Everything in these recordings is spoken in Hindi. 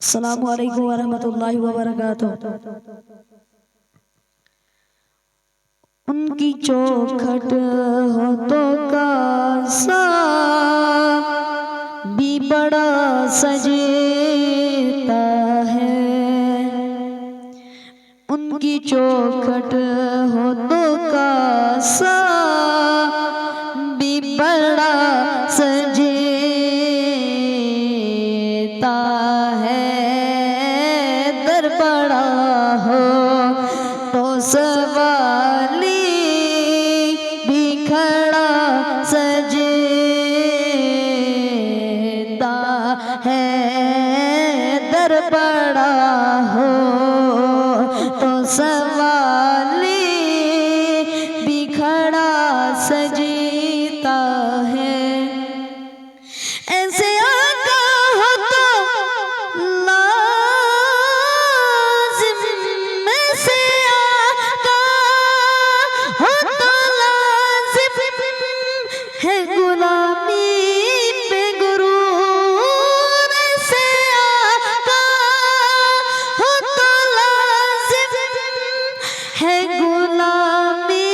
अस्सलामु अलैकुम वरहमतुल्लाहि वबरकातुहू। उनकी चौखट हो तो कासा भी बड़ा सजेता है। उनकी चौखट हो तो कासा भी बड़ा सजेता है। दर बड़ा हो तो सवाली भी खड़ा सजेता है। दर बड़ा हो तो सवाली भी खड़ा सजेता है। ऐसे आका हो तो लाजिम से आका हो तो लाजिम है गुलामी पे गुरूर। से आका हो तो लाजिम है गुलामी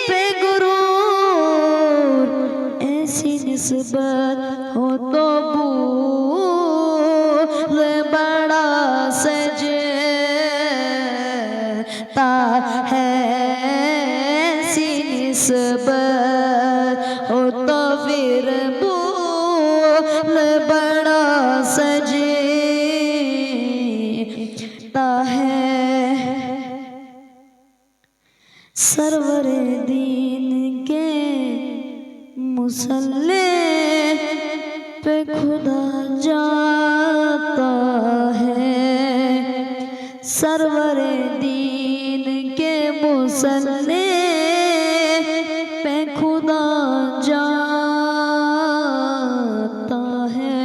पे गुरूर। ऐसी निस्बत हो तो भूल बड़ा सजता है। ऐसी निस्बत हो तो फिर भूल बड़ा सजता है। सरवरे दीन के मुसल्ले पे खुदा जाता है। सरवरे दीन के मुसल्ले पे खुदा जाता है।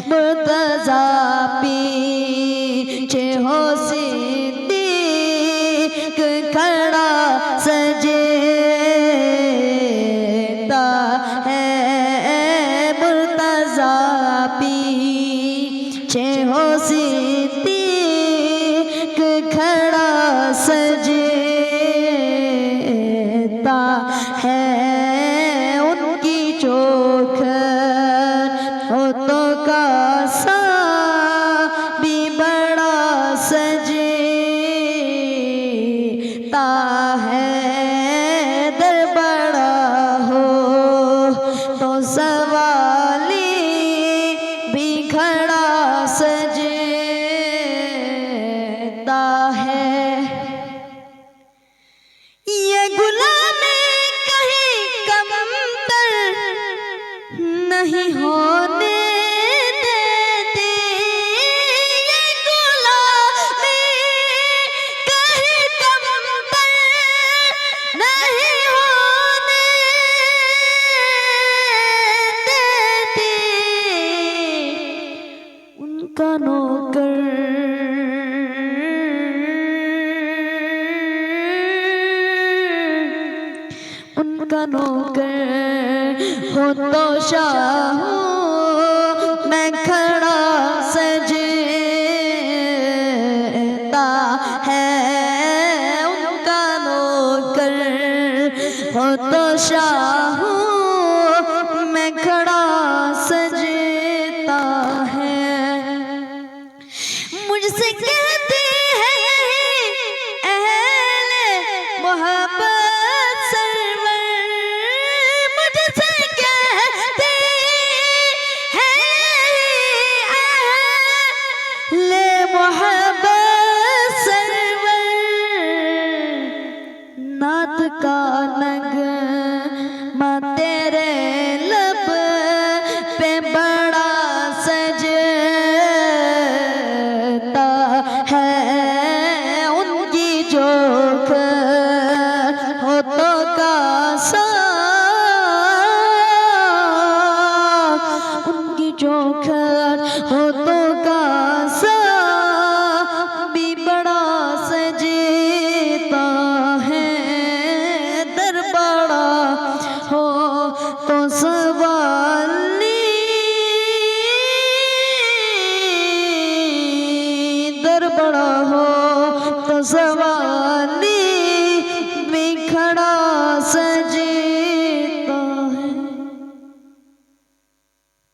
मुर्तज़ा पीछे हो सिद्दीक खड़ा सजेता है। मुर्तज़ा पीछे हो सिद्दीक खड़ा सजेता है। उनकी चौखट हो तो कासा भी बड़ा सजेता है। दर बड़ा हो तो सवाली भी खड़ा सजेता है। ये गुलामी कहीं कमतर नहीं होने देती। ये गुलामी कहीं कमतर नहीं होने देती। उनका नौकर उनका नौकर हो तो शाह मैं खड़ा सजेता है। उनका नौकर हो तो शाह मैं खड़ा सजेता है। मुझसे कहते हैं अहले मोहब्बत सरवर। मुझसे कहते हैं अहले मोहब्बत सरवर। नात का नगमा तेरे लब पे बड़ा सजता है। उनकी चौखट हो तो कासा उनकी चौखट हो तो कासा भी बड़ा सजेता है। दर बड़ा हो तो सवाली अगर बड़ा हो तो सवाल